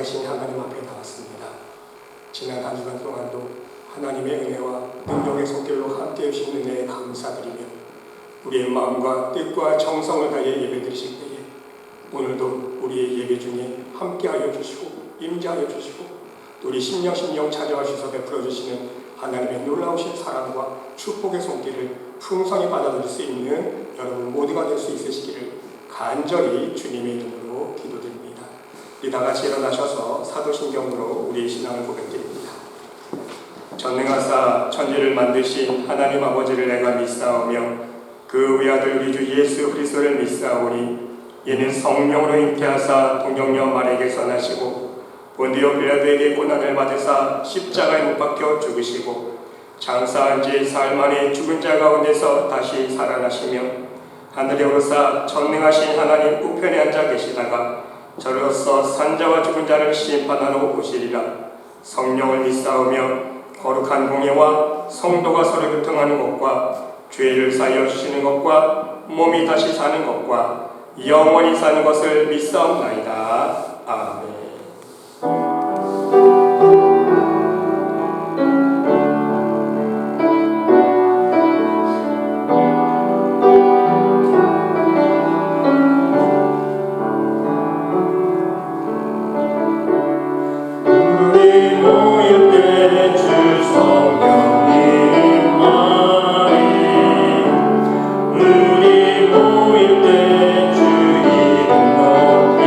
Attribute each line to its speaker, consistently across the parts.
Speaker 1: 살아계신 하나님 앞에 나왔습니다. 지난 한 주간 동안도 하나님의 은혜와 능력의 손길로 함께 해주신 은혜에 감사드리며 우리의 마음과 뜻과 정성을 다해 예배드리실 때에 오늘도 우리의 예배 중에 함께하여 주시고 임재하여 주시고 또 우리 심령 찾아와 주셔서 베풀어 주시는 하나님의 놀라우신 사랑과 축복의 손길을 풍성히 받아들일 수 있는 여러분 모두가 될 수 있으시기를 간절히 주님의 이름으로 기도드립니다. 우리 다 같이 일어나셔서 사도신경으로 우리의 신앙을 고백드립니다. 전능하사 천지를 만드신 하나님 아버지를 내가 믿사오며 그 외아들 우리 주 예수 그리스도를 믿사오니 이는 성령으로 잉태하사 동정녀 마리아에게서 나시고 본디오 빌라도에게 고난을 받으사 십자가에 못 박혀 죽으시고 장사한 지 사흘 만에 죽은 자 가운데서 다시 살아나시며 하늘에 오르사 전능하신 하나님 우편에 앉아 계시다가 저로서 산자와 죽은 자를 심판하러 오시리라. 성령을 믿사오며 거룩한 공예와 성도가 서로 교통하는 것과 죄를 사하여 주시는 것과 몸이 다시 사는 것과 영원히 사는 것을 믿사옵나이다. 아멘.
Speaker 2: 우리 모일 때 주 이름 높이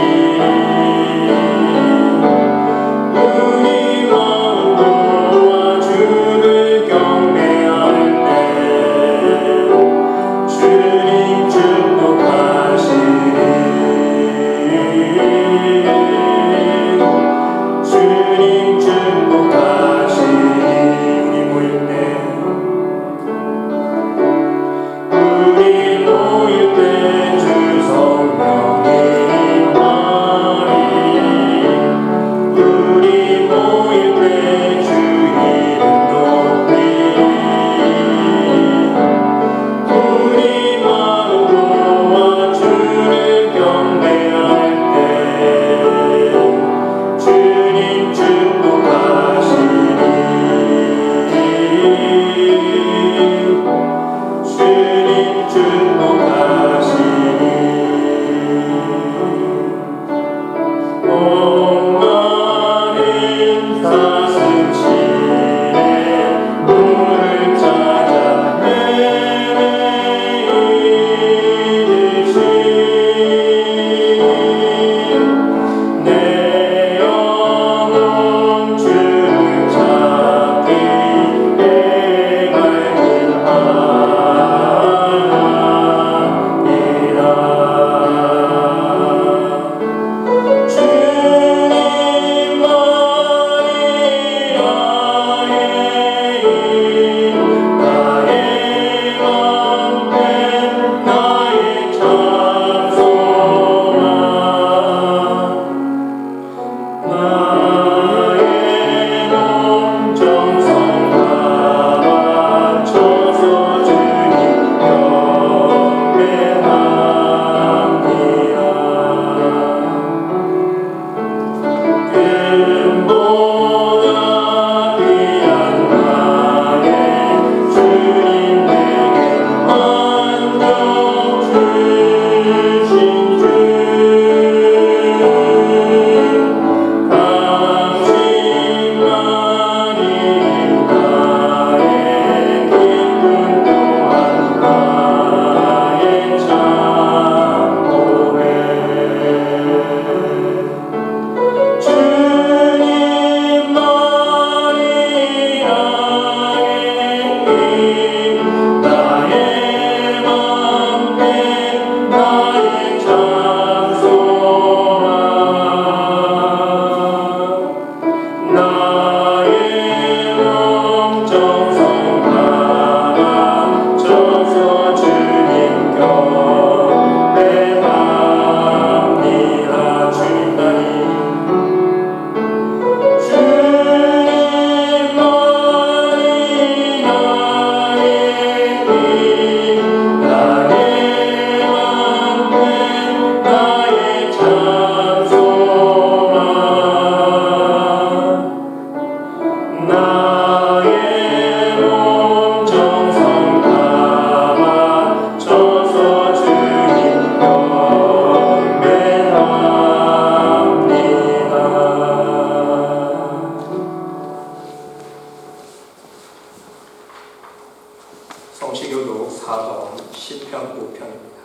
Speaker 1: 성시교독 4번 10편 5편입니다.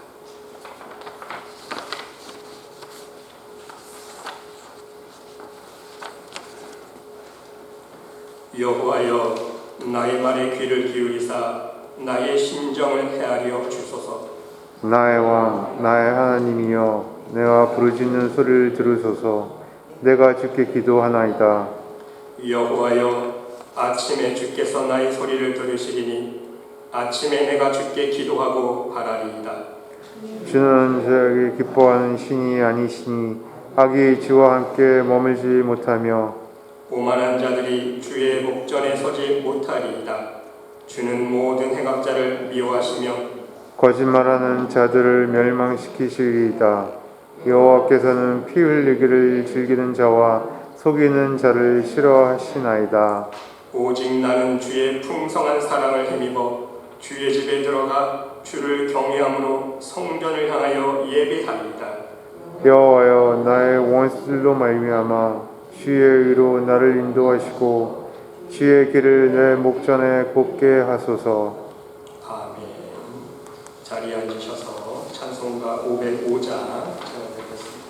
Speaker 1: 여호와여, 나의 말에 귀를 기울이사 나의 심정을 헤아려 주소서.
Speaker 2: 나의 왕, 나의 하나님이여, 내가 부르짖는 소리를 들으소서. 내가 주께 기도하나이다.
Speaker 1: 여호와여, 아침에 주께서 나의 소리를 들으시리니 아침에 내가 주께 기도하고 바라리이다.
Speaker 2: 주는 죄악을 기뻐하는 신이 아니시니 악이 주와 함께 머물지 못하며
Speaker 1: 오만한 자들이 주의 목전에 서지 못하리이다. 주는 모든 행악자를 미워하시며
Speaker 2: 거짓말하는 자들을 멸망시키시리이다. 여호와께서는 피 흘리기를 즐기는 자와 속이는 자를 싫어하시나이다.
Speaker 1: 오직 나는 주의 풍성한 사랑을 힘입어 주의 집에 들어가 주를 경외함으로 성전을 향하여 예배하리이다.
Speaker 2: 여호와여, 나의 원수들로 말미암아 주의 의로 나를 인도하시고 주의 길을 내 목전에 곱게 하소서.
Speaker 1: 아멘. 자리에 앉으셔서 찬송가 505장 찬양드리겠습니다.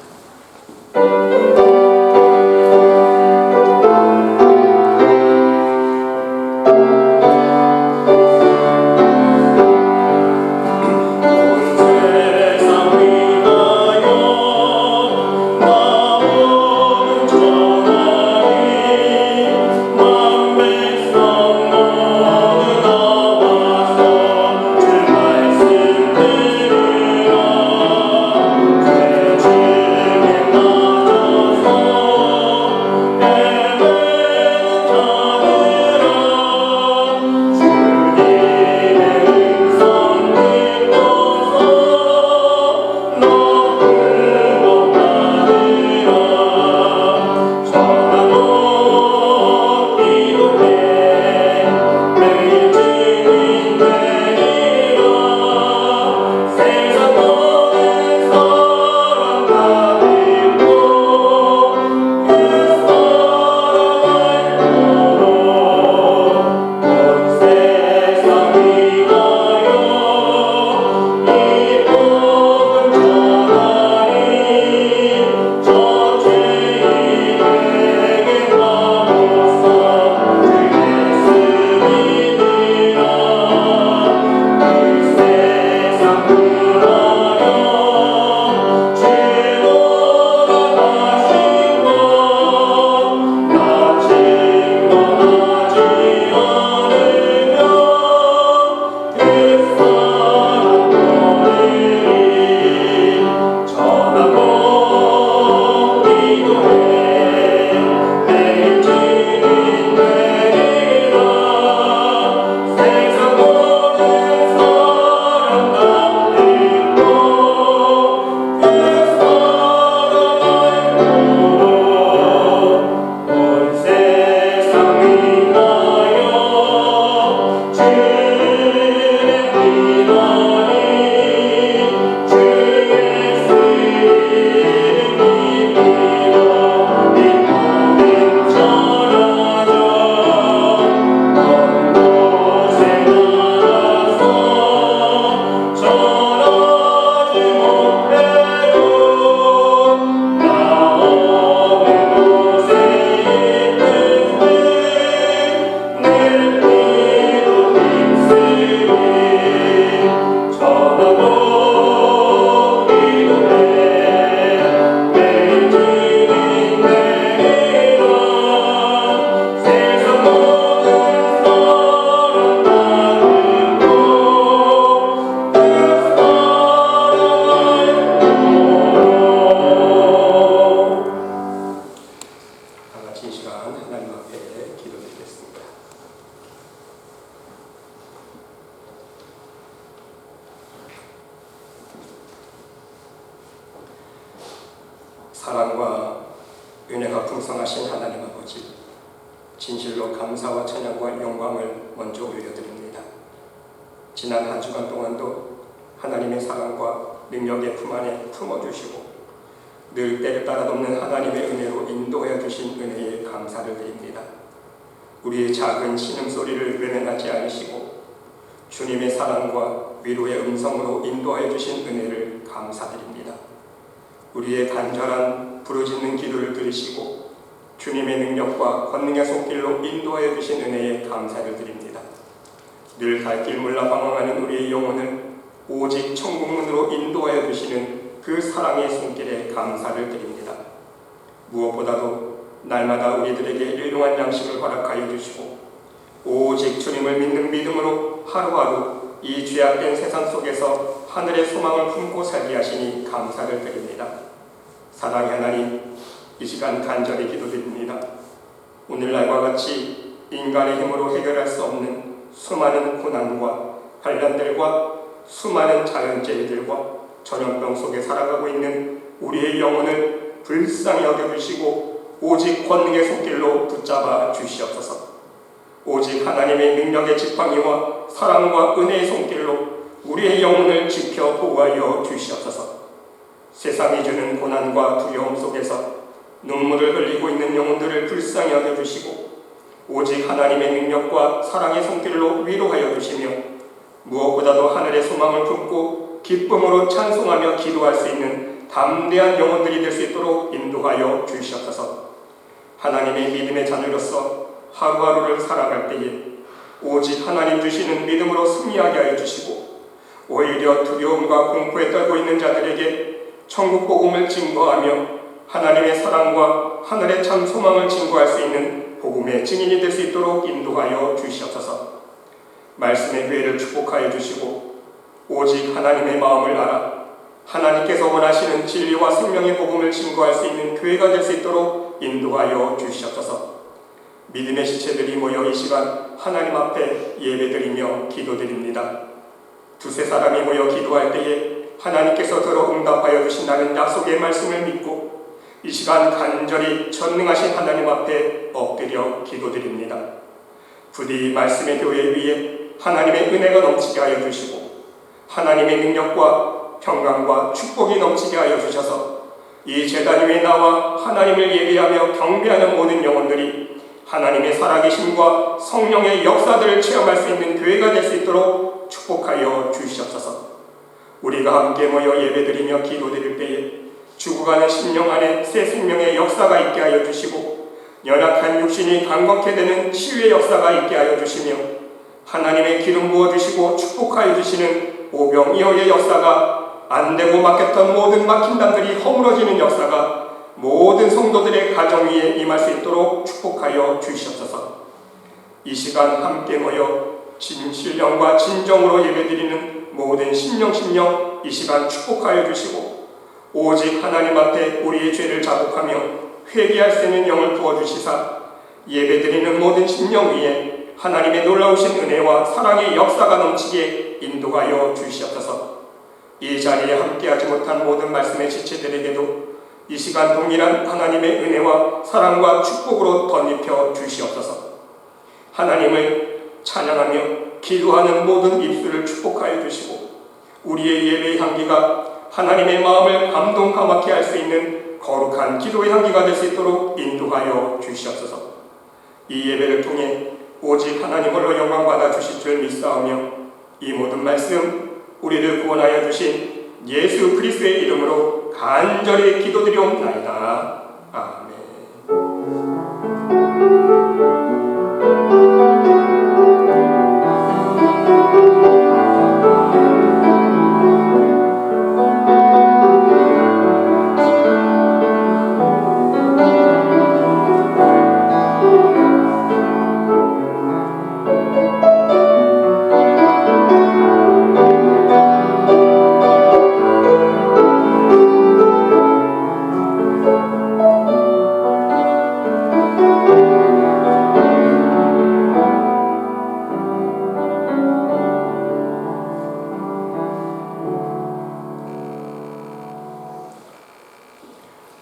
Speaker 1: 사랑과 은혜가 풍성하신 하나님 아버지, 진실로 감사와 찬양과 영광을 먼저 올려드립니다. 지난 한 주간 동안도 하나님의 사랑과 능력의 품 안에 품어주시고 늘 때를 따라 돕는 하나님의 은혜로 인도해 주신 은혜에 감사를 드립니다. 우리의 작은 신음소리를 외면하지 않으시고 주님의 사랑과 위로의 음성으로 인도하여 주신 은혜를 감사드립니다. 우리의 간절한 부르짖는 기도를 들으시고 주님의 능력과 권능의 손길로 인도하여 주신 은혜에 감사를 드립니다. 늘 갈 길 몰라 방황하는 우리의 영혼을 오직 천국문으로 인도하여 주시는 그 사랑의 손길에 감사를 드립니다. 무엇보다도 날마다 우리들에게 일용할 양식을 허락하여 주시고 오직 주님을 믿는 믿음으로 하루하루 이 죄악된 세상 속에서 하늘의 소망을 품고 살게 하시니 감사를 드립니다. 사랑의 하나님, 이 시간 간절히 기도드립니다. 오늘날과 같이 인간의 힘으로 해결할 수 없는 수많은 고난과 환난들과 수많은 자연재해들과 전염병 속에 살아가고 있는 우리의 영혼을 불쌍히 여겨주시고 오직 권능의 손길로 붙잡아 주시옵소서. 오직 하나님의 능력의 지팡이와 사랑과 은혜의 손길로 우리의 영혼을 지켜 보호하여 주시옵소서. 세상이 주는 고난과 두려움 속에서 눈물을 흘리고 있는 영혼들을 불쌍히 여겨주시고 오직 하나님의 능력과 사랑의 손길로 위로하여 주시며 무엇보다도 하늘의 소망을 품고 기쁨으로 찬송하며 기도할 수 있는 담대한 영혼들이 될 수 있도록 인도하여 주시옵소서. 하나님의 믿음의 자녀로서 하루하루를 살아갈 때에 오직 하나님 주시는 믿음으로 승리하게 하여 주시고 오히려 두려움과 공포에 떨고 있는 자들에게 천국 복음을 증거하며 하나님의 사랑과 하늘의 참 소망을 증거할 수 있는 복음의 증인이 될 수 있도록 인도하여 주시옵소서. 말씀의 교회를 축복하여 주시고 오직 하나님의 마음을 알아 하나님께서 원하시는 진리와 생명의 복음을 증거할 수 있는 교회가 될 수 있도록 인도하여 주시옵소서. 믿음의 지체들이 모여 이 시간 하나님 앞에 예배드리며 기도드립니다. 두세 사람이 모여 기도할 때에 하나님께서 들어 응답하여 주신다는 약속의 말씀을 믿고 이 시간 간절히 전능하신 하나님 앞에 엎드려 기도드립니다. 부디 말씀의 교회 위에 하나님의 은혜가 넘치게 하여 주시고 하나님의 능력과 평강과 축복이 넘치게 하여 주셔서 이 제단 위에 나와 하나님을 예배하며 경배하는 모든 영혼들이 하나님의 살아계심과 성령의 역사들을 체험할 수 있는 교회가 될 수 있도록 축복하여 주시옵소서. 우리가 함께 모여 예배드리며 기도드릴 때에 죽어가는 심령 안에 새 생명의 역사가 있게 하여 주시고 연약한 육신이 강건케 되는 치유의 역사가 있게 하여 주시며 하나님의 기름 부어주시고 축복하여 주시는 오병이어의 역사가 안되고 막혔던 모든 막힌 담들이 허물어지는 역사가 모든 성도들의 가정 위에 임할 수 있도록 축복하여 주시옵소서. 이 시간 함께 모여 진실령과 진정으로 예배드리는 모든 심령 이 시간 축복하여 주시고 오직 하나님 앞에 우리의 죄를 자복하며 회개할 수 있는 영을 부어주시사 예배드리는 모든 심령 위에 하나님의 놀라우신 은혜와 사랑의 역사가 넘치게 인도하여 주시옵소서. 이 자리에 함께하지 못한 모든 말씀의 지체들에게도 이 시간 동일한 하나님의 은혜와 사랑과 축복으로 덧입혀 주시옵소서. 하나님을 찬양하며 기도하는 모든 입술을 축복하여 주시고 우리의 예배의 향기가 하나님의 마음을 감동 감하게 할 수 있는 거룩한 기도의 향기가 될 수 있도록 인도하여 주시옵소서. 이 예배를 통해 오직 하나님 홀로 영광 받아 주실 줄 믿사오며 이 모든 말씀 우리를 구원하여 주신 예수 그리스도의 이름으로 간절히 기도드리옵나이다. 아멘.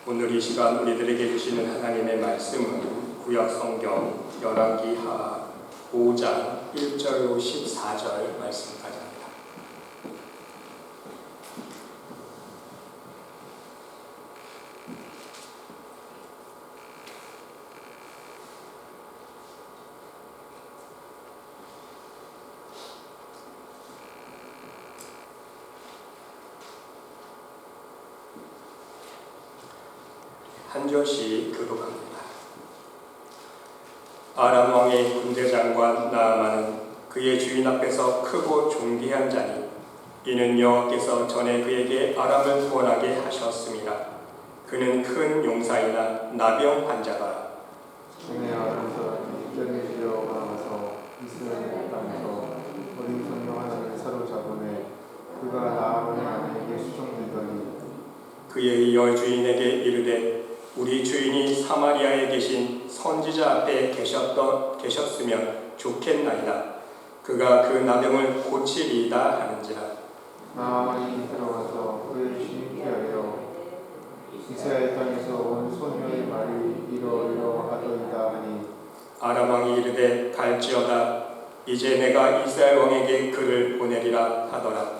Speaker 1: 오늘 이 시간 우리들에게 주시는 하나님의 말씀은 구약 성경 열왕기하 5장 1절 14절 말씀까지입니다. 간절히 교독합니다. 아람 왕의 군대장관 나아만은 그의 주인 앞에서 크고 존귀한 자니 이는 여호와께서 전에 그에게 아람을 구원하게 하셨습니다. 그는 큰 용사이나 나병 환자가
Speaker 2: 전에 아람 사람이 떼를 지어가서 이스라엘 땅에서 어린 소녀 하나를 사로잡으매 그가 나아만의 아내에게 수종되더니
Speaker 1: 그의 여주인에게 이르되 우리 주인이 사마리아에 계신 선지자 앞에 계셨으면 좋겠나이다. 그가 그 나병을 고치리이다 하는지라.
Speaker 2: 나아만이 들어가서 그의 주인께 아뢰어 이스라엘 땅에서 온 소녀의 말이 이러이러하더이다 하니
Speaker 1: 아람 왕이 이르되 갈지어다. 이제 내가 이스라엘 왕에게 그를 보내리라 하더라.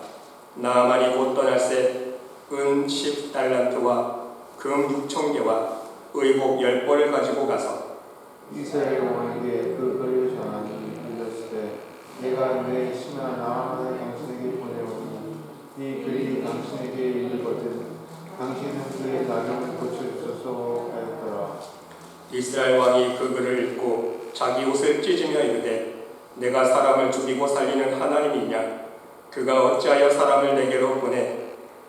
Speaker 1: 나아만이 곧 떠날새 은 10달란트와 금 6,000개와 의복 10벌을 가지고 가서
Speaker 2: 이스라엘 왕에게 그 글을 전하니 이르시되 내가 내 신하 나아만을 당신에게 보내오니 이 글이 당신에게 이르거든 당신은 그의 나병을 고쳐주소서 하였더라.
Speaker 1: 이스라엘 왕이 그 글을 읽고 자기 옷을 찢으며 이르되 내가 사람을 죽이고 살리는 하나님이냐? 그가 어찌하여 사람을 내게로 보내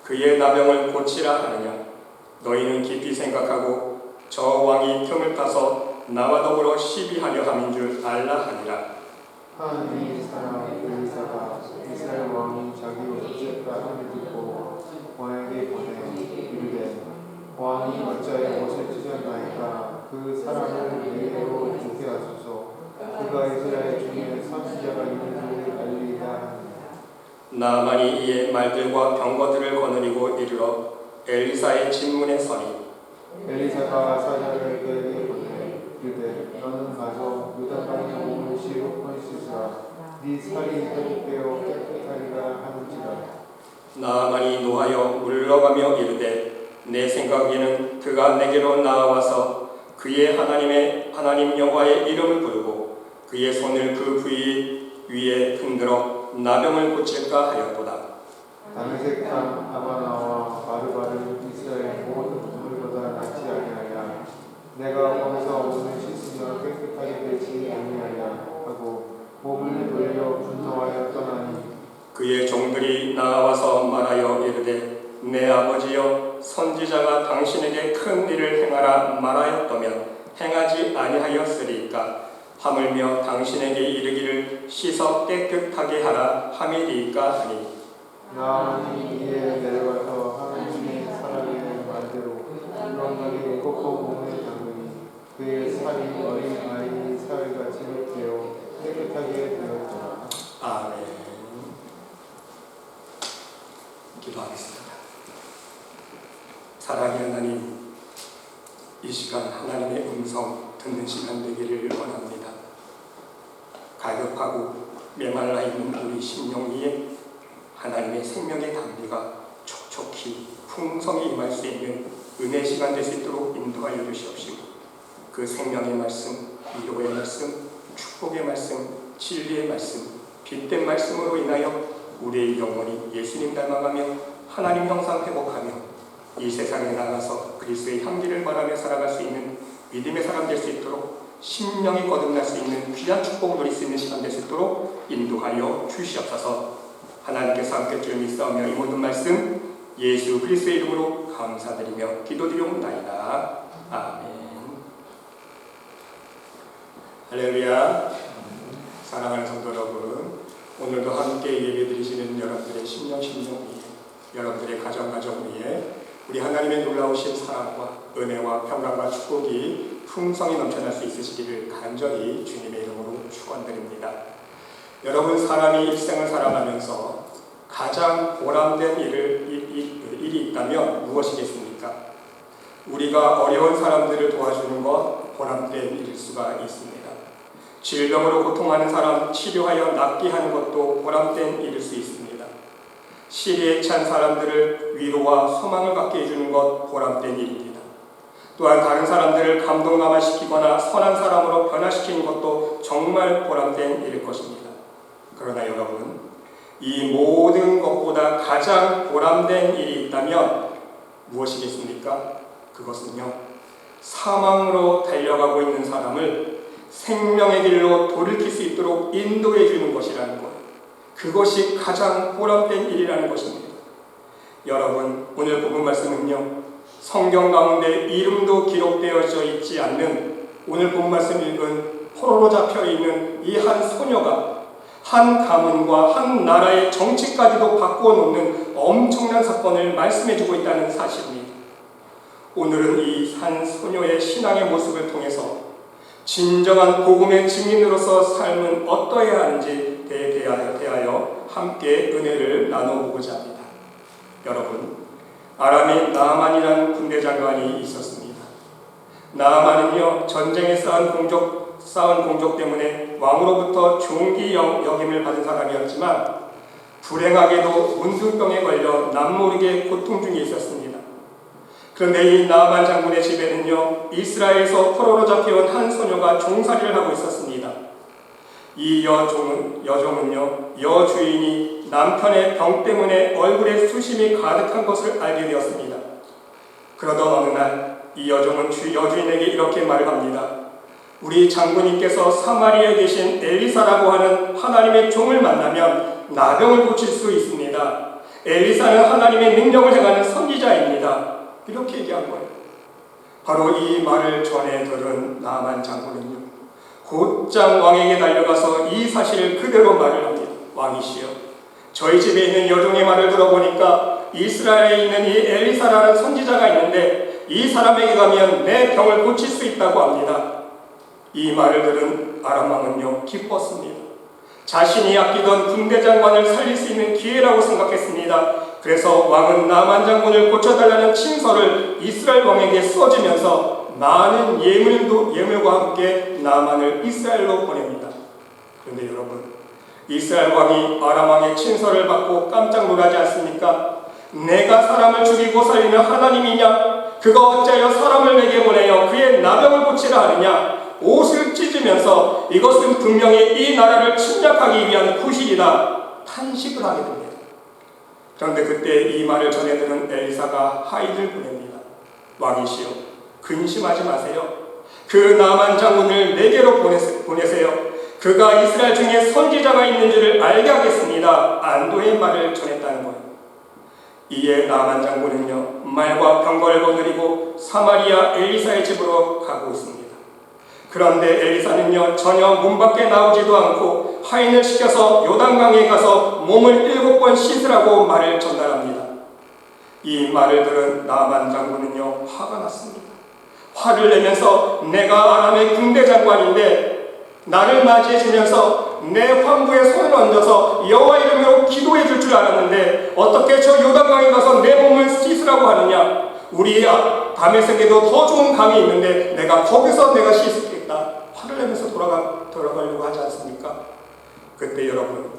Speaker 1: 그의 나병을 고치라 하느냐? 너희는 깊이 생각하고 저 왕이 틈을 타서 나와 더불어 시비하려 함인 줄 알라 하니라.
Speaker 2: 하나님의 사람 엘리사가 이스라엘 왕이 자기 옷을 찢었다 함을 듣고 왕에게 보내 이르되 왕이 어찌하여 옷을 찢었나이까 그 사람을 내게로 죽게 하소서 그가 이스라엘 중에 선지자가 있는 줄 알리이다 하니라.
Speaker 1: 나아만이 이에 말들과 병거들을 거느리고 이르러 엘리사의 진문에 서니
Speaker 2: 엘리사가 사자를 그에게 보내 이르되 너는 가서 요단강에 몸을 7번 씻으라 네 살이 회복되어 깨끗하리라 하는지라.
Speaker 1: 나아만이 노하여 물러가며 이르되 내 생각에는 그가 내게로 나와서 그의 하나님 여호와의 이름을 부르고 그의 손을 그 부위 위에 흔들어 나병을 고칠까 하였도다.
Speaker 2: 다메섹 땅 아바나와 바르바를 이스라엘 모든 동물보다 낫지 아니하냐. 내가 거기서 몸을 씻으며 깨끗하게 되지 아니하냐 하고 몸을 돌려 분노하여 떠나니
Speaker 1: 그의 종들이 나와서 말하여 이르되 내 아버지여 선지자가 당신에게 큰 일을 행하라 말하였다면 행하지 아니하였으리이까 하물며 당신에게 이르기를 씻어 깨끗하게 하라 함이리이까 하니
Speaker 2: 나아만이 이에 내려가서 하나님의 사람의 말대로 요단강에 꼭꼭 몸을 담그니 그의 살이 어린 아이의 살같이 되어 깨끗하게 되었더라.
Speaker 1: 아멘. 기도하겠습니다. 사랑의 하나님, 이 시간 하나님의 음성 듣는 시간 되기를 원합니다. 가격하고 메말라 있는 우리 심령 위에 하나님의 생명의 담비가 촉촉히 풍성히 임할 수 있는 은혜 시간 될 수 있도록 인도하여 주시옵시고 그 생명의 말씀, 위로의 말씀, 축복의 말씀, 진리의 말씀, 빛된 말씀으로 인하여 우리의 영혼이 예수님 닮아가며 하나님 형상 회복하며 이 세상에 나가서 그리스도의 향기를 바라며 살아갈 수 있는 믿음의 사람 될 수 있도록 심령이 거듭날 수 있는 귀한 축복을 누릴 수 있는 시간 될 수 있도록 인도하여 주시옵소서. 하나님께서 함께 줄 믿사오며 이 모든 말씀 예수 그리스도의 이름으로 감사드리며 기도드리옵나이다. 아멘. 할렐루야. 사랑하는 성도 여러분, 오늘도 함께 예배드리시는 여러분들의 심령 위에, 여러분들의 가정 위에 우리 하나님의 놀라우신 사랑과 은혜와 평강과 축복이 풍성히 넘쳐날 수 있으시기를 간절히 주님의 이름으로 축원드립니다. 여러분, 사람이 일생을 살아가면서 가장 보람된 일이 있다면 무엇이겠습니까? 우리가 어려운 사람들을 도와주는 것 보람된 일일 수가 있습니다. 질병으로 고통하는 사람 치료하여 낫게 하는 것도 보람된 일일 수 있습니다. 시리에 찬 사람들을 위로와 소망을 갖게 해주는 것 보람된 일입니다. 또한 다른 사람들을 감동감화시키거나 선한 사람으로 변화시키는 것도 정말 보람된 일일 것입니다. 그러나 여러분, 이 모든 것보다 가장 보람된 일이 있다면 무엇이겠습니까? 그것은요, 사망으로 달려가고 있는 사람을 생명의 길로 돌이킬 수 있도록 인도해 주는 것이라는 것. 그것이 가장 보람된 일이라는 것입니다. 여러분, 오늘 본문 말씀은요, 성경 가운데 이름도 기록되어져 있지 않는 오늘 본문 말씀 읽은 포로로 잡혀 있는 이 한 소녀가 한 가문과 한 나라의 정치까지도 바꾸어 놓는 엄청난 사건을 말씀해 주고 있다는 사실입니다. 오늘은 이 한 소녀의 신앙의 모습을 통해서 진정한 복음의 증인으로서 삶은 어떠해야 하는지 대하여 함께 은혜를 나눠보고자 합니다. 여러분, 아람에 나아만이라는 군대 장관이 있었습니다. 나아만은요, 전쟁에 쌓은 공적 때문에 왕으로부터 존귀 여김을 받은 사람이었지만 불행하게도 문둥병에 걸려 남모르게 고통 중에 있었습니다. 그런데 이 나아만 장군의 집에는요, 이스라엘에서 포로로 잡혀온 한 소녀가 종살이를 하고 있었습니다. 이 여종은요, 여주인이 남편의 병 때문에 얼굴에 수심이 가득한 것을 알게 되었습니다. 그러던 어느 날 이 여종은 여주인에게 이렇게 말을 합니다. 우리 장군님께서 사마리아에 계신 엘리사라고 하는 하나님의 종을 만나면 나병을 고칠 수 있습니다. 엘리사는 하나님의 능력을 행하는 선지자입니다. 이렇게 얘기한 거예요. 바로 이 말을 전해 들은 나아만 장군은요, 곧장 왕에게 달려가서 이 사실을 그대로 말을 합니다. 왕이시여, 저희 집에 있는 여종의 말을 들어보니까 이스라엘에 있는 이 엘리사라는 선지자가 있는데 이 사람에게 가면 내 병을 고칠 수 있다고 합니다. 이 말을 들은 아람 왕은요, 기뻤습니다. 자신이 아끼던 군대 장관을 살릴 수 있는 기회라고 생각했습니다. 그래서 왕은 나아만 장군을 고쳐달라는 친서를 이스라엘 왕에게 써주면서 많은 예물과 함께 나아만을 이스라엘로 보냅니다. 그런데 여러분, 이스라엘 왕이 아람 왕의 친서를 받고 깜짝 놀라지 않습니까? 내가 사람을 죽이고 살리는 하나님이냐? 그가 어찌하여 사람을 내게 보내어 그의 나병을 고치라 하느냐? 옷을 찢으면서 이것은 분명히 이 나라를 침략하기 위한 구실이다 탄식을 하게 됩니다. 그런데 그때 이 말을 전해 들은 엘리사가 하인을 보냅니다. 왕이시여, 근심하지 마세요. 그 나아만 장군을 내게로 보내세요. 그가 이스라엘 중에 선지자가 있는 줄을 알게 하겠습니다. 안도의 말을 전했다는 거예요. 이에 나아만 장군은요, 말과 병거를 거느리고 사마리아 엘리사의 집으로 가고 있습니다. 그런데 엘리사는요, 전혀 문 밖에 나오지도 않고 하인을 시켜서 요단강에 가서 몸을 7번 씻으라고 말을 전달합니다. 이 말을 들은 나아만 장군은요, 화가 났습니다. 화를 내면서 내가 아람의 군대 장관인데 나를 맞이해 주면서 내 환부에 손을 얹어서 여호와 이름으로 기도해 줄 줄 알았는데 어떻게 저 요단강에 가서 내 몸을 씻으라고 하느냐? 우리 다메섹에도 더 좋은 강이 있는데 내가 거기서 내가 씻겠다. 화를 내면서 돌아가려고 하지 않습니까? 그때 여러분,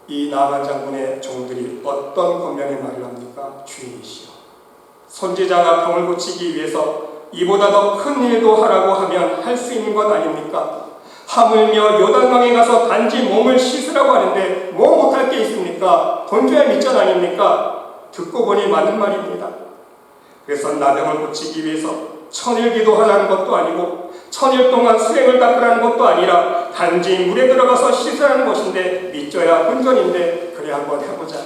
Speaker 1: 이 나아만 장군의 종들이 어떤 권면의 말을 합니까? 주인이시여, 선지자가 병을 고치기 위해서 이보다 더 큰 일도 하라고 하면 할 수 있는 것 아닙니까? 하물며 요단강에 가서 단지 몸을 씻으라고 하는데 뭐 못할 게 있습니까? 돈 줘야 밑전 아닙니까? 듣고 보니 맞는 말입니다. 그래서 나병을 고치기 위해서 천일 기도하라는 것도 아니고 천일 동안 수행을 닦으라는 것도 아니라 단지 물에 들어가서 씻으라는 것인데 믿져야 본전인데 그래 한번 해보자.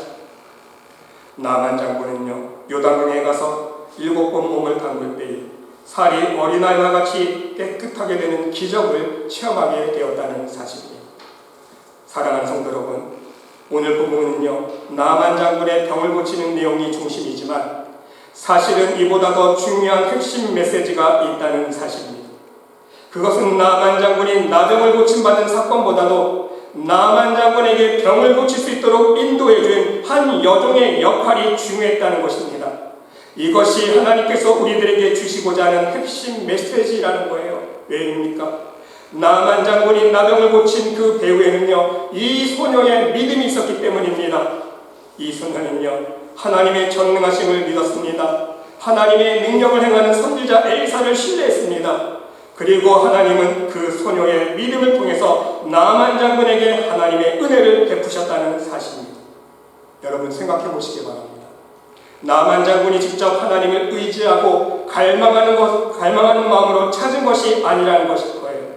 Speaker 1: 나아만 장군은요, 요단강에 가서 7번 몸을 담글 때에 살이 어린아이와 같이 깨끗하게 되는 기적을 체험하게 되었다는 사실입니다. 사랑하는 성도 여러분, 오늘 본문은요, 나아만 장군의 병을 고치는 내용이 중심이지만 사실은 이보다 더 중요한 핵심 메시지가 있다는 사실입니다. 그것은 나아만 장군이 나병을 고침받은 사건보다도 나아만 장군에게 병을 고칠 수 있도록 인도해 준 한 여종의 역할이 중요했다는 것입니다. 이것이 하나님께서 우리들에게 주시고자 하는 핵심 메시지라는 거예요. 왜입니까? 나아만 장군이 나병을 고친 그 배후에는요, 이 소녀의 믿음이 있었기 때문입니다. 이 소녀는요, 하나님의 전능하심을 믿었습니다. 하나님의 능력을 행하는 선지자 엘리사를 신뢰했습니다. 그리고 하나님은 그 소녀의 믿음을 통해서 나아만 장군에게 하나님의 은혜를 베푸셨다는 사실입니다. 여러분 생각해 보시기 바랍니다. 나만 장군이 직접 하나님을 의지하고 갈망하는 마음으로 찾은 것이 아니라는 것일 거예요.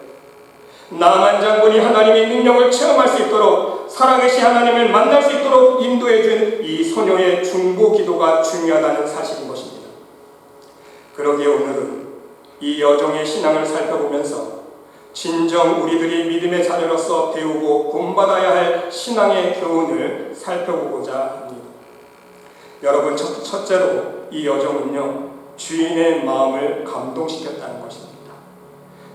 Speaker 1: 나만 장군이 하나님의 능력을 체험할 수 있도록 살아계신 하나님을 만날 수 있도록 인도해 준 이 소녀의 중보 기도가 중요하다는 사실인 것입니다. 그러기에 오늘은 이 여종의 신앙을 살펴보면서 진정 우리들이 믿음의 자녀로서 배우고 본받아야 할 신앙의 교훈을 살펴보고자 합니다. 여러분, 첫째로 이 여종은요, 주인의 마음을 감동시켰다는 것입니다.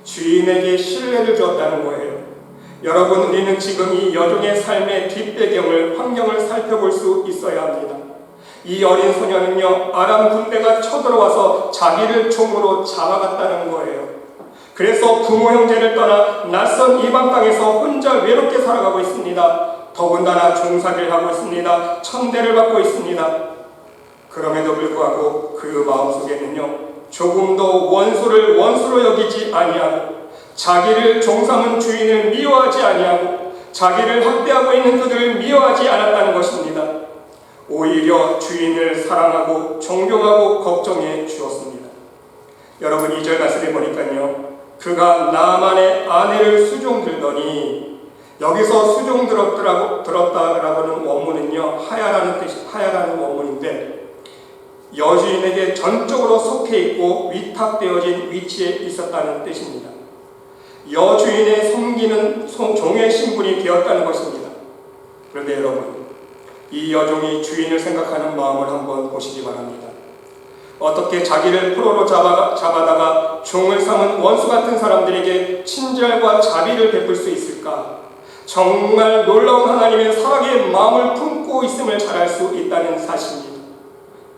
Speaker 1: 주인에게 신뢰를 주었다는 거예요. 여러분, 우리는 지금 이 여종의 삶의 뒷배경을, 환경을 살펴볼 수 있어야 합니다. 이 어린 소녀는요, 아람 군대가 쳐들어와서 자기를 총으로 잡아갔다는 거예요. 그래서 부모 형제를 떠나 낯선 이방 땅에서 혼자 외롭게 살아가고 있습니다. 더군다나 종살이를 하고 있습니다. 천대를 받고 있습니다. 그럼에도 불구하고 그 마음속에는요, 조금도 원수를 원수로 여기지 아니하고 자기를 종삼은 주인을 미워하지 아니하고 자기를 학대하고 있는 그들을 미워하지 않았다는 것입니다. 오히려 주인을 사랑하고 존경하고 걱정해 주었습니다. 여러분, 2절 말씀에 보니까요, 그가 나만의 아내를 수종 들더니, 여기서 수종 들었다라고는 원문은요, 하야라는 원문인데, 여주인에게 전적으로 속해 있고 위탁되어진 위치에 있었다는 뜻입니다. 여주인의 섬기는 종의 신분이 되었다는 것입니다. 그런데 여러분, 이 여종이 주인을 생각하는 마음을 한번 보시기 바랍니다. 어떻게 자기를 포로로 잡아다가 종을 삼은 원수 같은 사람들에게 친절과 자비를 베풀 수 있을까? 정말 놀라운 하나님의 사랑의 마음을 품고 있음을 잘 알 수 있다는 사실입니다.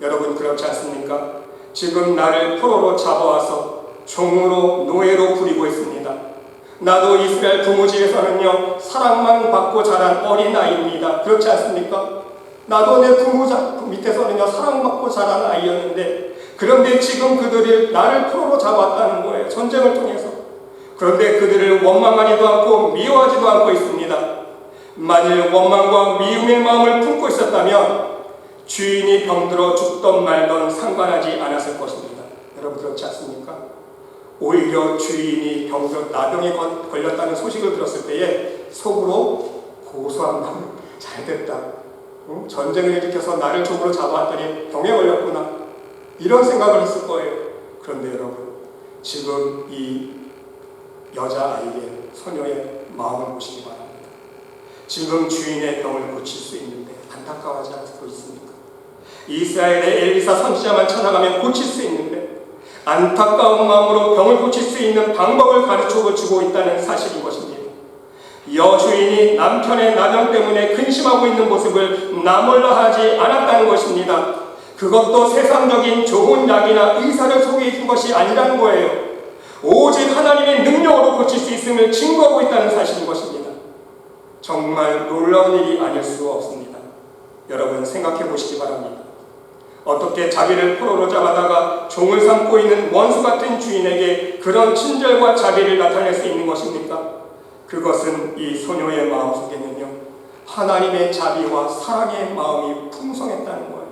Speaker 1: 여러분, 그렇지 않습니까? 지금 나를 포로로 잡아와서 종으로 노예로 부리고 있습니다. 나도 이스라엘 부모집에서는요, 사랑만 받고 자란 어린아이입니다. 그렇지 않습니까? 나도 내 부모 밑에서는요, 사랑받고 자란 아이였는데, 그런데 지금 그들이 나를 포로로 잡아왔다는 거예요. 전쟁을 통해서. 그런데 그들을 원망하지도 않고 미워하지도 않고 있습니다. 만일 원망과 미움의 마음을 품고 있었다면 주인이 병들어 죽던 말던 상관하지 않았을 것입니다. 여러분, 그렇지 않습니까? 오히려 주인이 나병에 걸렸다는 소식을 들었을 때에 속으로 고소한 마음, 잘됐다. 전쟁을 일으켜서 나를 종으로 잡아왔더니 병에 걸렸구나. 이런 생각을 했을 거예요. 그런데 여러분, 지금 이 여자아이의, 소녀의 마음을 보시기 바랍니다. 지금 주인의 병을 고칠 수 있는데 안타까워하지 않고 있습니까? 이스라엘의 엘리사 선지자만 찾아가면 고칠 수 있는데 안타까운 마음으로 병을 고칠 수 있는 방법을 가르쳐 주고 있다는 사실인 것입니다. 여주인이 남편의 나병 때문에 근심하고 있는 모습을 나몰라 하지 않았다는 것입니다. 그것도 세상적인 좋은 약이나 의사를 소개해 준 것이 아니라는 거예요. 오직 하나님의 능력으로 고칠 수 있음을 증거하고 있다는 사실인 것입니다. 정말 놀라운 일이 아닐 수가 없습니다. 여러분, 생각해 보시기 바랍니다. 어떻게 자기를 포로로 잡아다가 종을 삼고 있는 원수 같은 주인에게 그런 친절과 자비를 나타낼 수 있는 것입니까? 그것은 이 소녀의 마음속에는요, 하나님의 자비와 사랑의 마음이 풍성했다는 거예요.